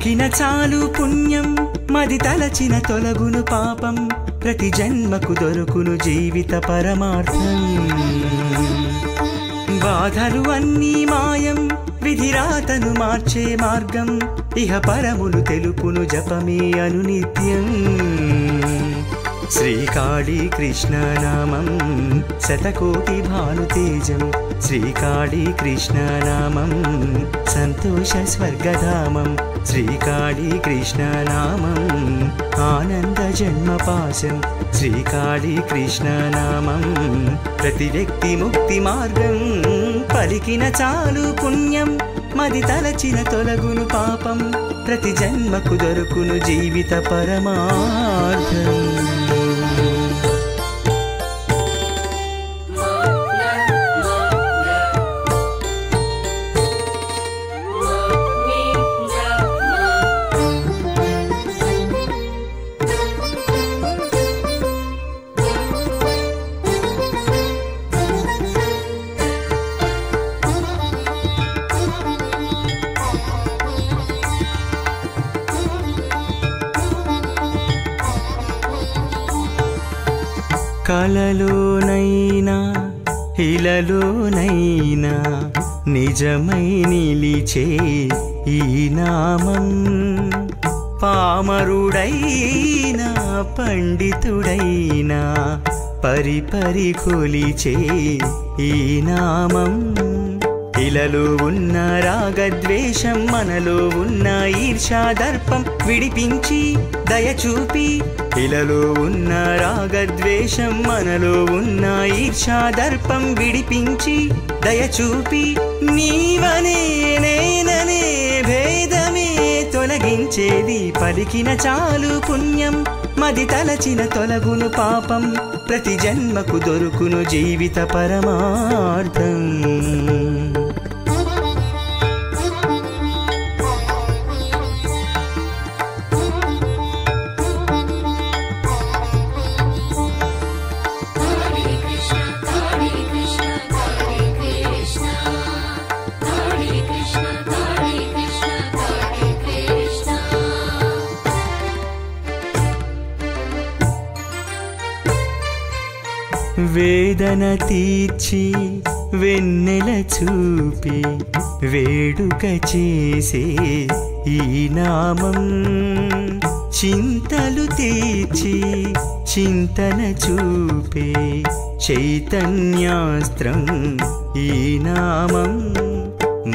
పలికిన చాలు పుణ్యం మది తలచిన తొలగును పాపం ప్రతి జన్మకు దొరుకును జీవిత పరమార్థం బాధలు అన్నీ మాయం విధిరాతను మార్చే మార్గం ఇహ పరములు తెలుపును జపమే అనునిత్యం శ్రీకాళీ కృష్ణ నామం శతకోటి భానుతేజం శ్రీకాళీ కృష్ణ నామం సంతోష స్వర్గధామం శ్రీకాళీ కృష్ణ నామం ఆనంద జన్మపాశం శ్రీకాళీ కృష్ణ నామం ప్రతి వ్యక్తి ముక్తి మార్గం పలికిన చాలు పుణ్యం మది తలచిన తొలగును పాపం ప్రతి జన్మకు దొరుకును జీవిత పరమార్థం కలలోనైనా ఇలలోనైనా నిజమై నిలిచే ఈ నామం పామరుడైనా పండితుడైనా పరిపరి కొలిచే ఈ నామం ఇలలో ఉన్న రాగద్వేషం మనలో ఉన్న ఈర్ష్యా దర్పం విడిపించి దయచూపి ఇలలో ఉన్న రాగద్వేషం మనలో ఉన్న ఈర్ష్యా దర్పం విడిపించి దయచూపి నీవనే నేననే భేదమే తొలగించేది పలికిన చాలు పుణ్యం మది తలచిన తొలగును పాపం ప్రతి జన్మకు దొరుకును జీవిత పరమార్థం వేదన తీర్చి వెన్నెల చూపి వేడుక చేసే ఈ నామం చింతలు తీర్చి చింతన చూపే చైతన్యాస్త్రం ఈ నామం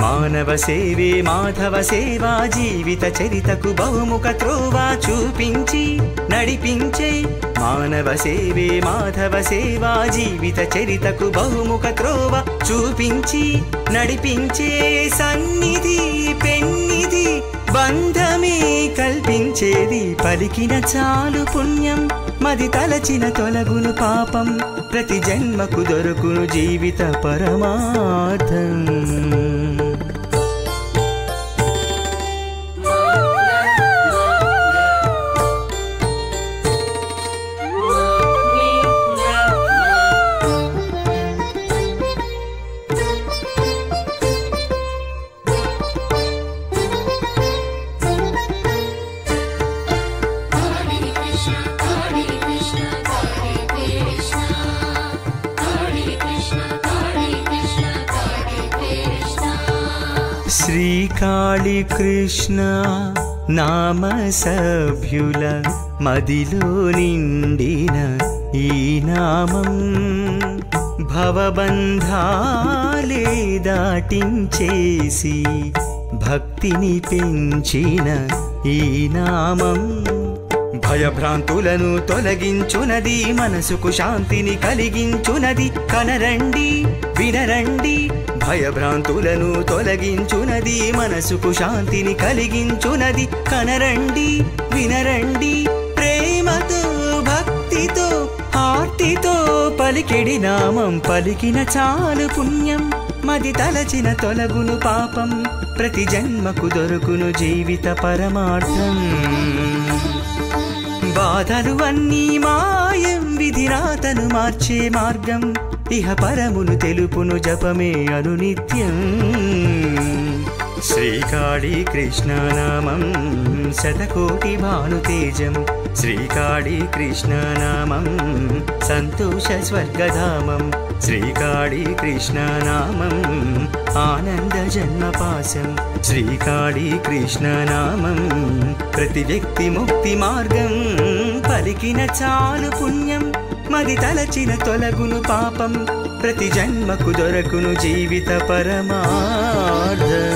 మానవ సేవే మాధవ సేవా జీవిత చరితకు బహుముఖ త్రోవా చూపించి నడిపించే మానవ సేవే మాధవ సేవా జీవిత చరితకు బహుముఖ త్రోవా చూపించి నడిపించే సన్నిధి పెన్నిధి బంధమే కల్పించేది పలికిన చాలు పుణ్యం మది తలచిన తొలగును పాపం ప్రతి జన్మకు దొరుకును జీవిత పరమార్థం శ్రీకాళీ కృష్ణ నామ సభ్యుల మదిలో నిండిన ఈ నామం భవబంధాలే దాటించేసి భక్తిని పెంచిన ఈ నామం భయభ్రాంతులను తొలగించునది మనసుకు శాంతిని కలిగించునది కనరండి వినరండి భయభ్రాంతులను తొలగించునది మనసుకు శాంతిని కలిగించునది కనరండి వినరండి ప్రేమతో భక్తితో ఆర్తితో పలికిడి నామం పలికిన చాలు పుణ్యం మది తలచిన తొలగును పాపం ప్రతి జన్మకు దొరుకును జీవిత పరమార్థం బాధలు అన్నీ మాయం విధిరాతను మార్చే మార్గం ఇహ పరమును తెలుపును జపమే అనునిత్యం శ్రీకాళీ కృష్ణనామం శతకోటి భానుతేజం శ్రీకాళీ కృష్ణనామం సంతోష స్వర్గధామం శ్రీకాళీ కృష్ణనామం ఆనంద జన్మపాశం శ్రీకాళీ కృష్ణనామం ప్రతి వ్యక్తి ముక్తి మార్గం పలికిన చాలు పుణ్యం మది తలచిన తొలగును పాపం ప్రతి జన్మకు దొరకును జీవిత పరమార్థం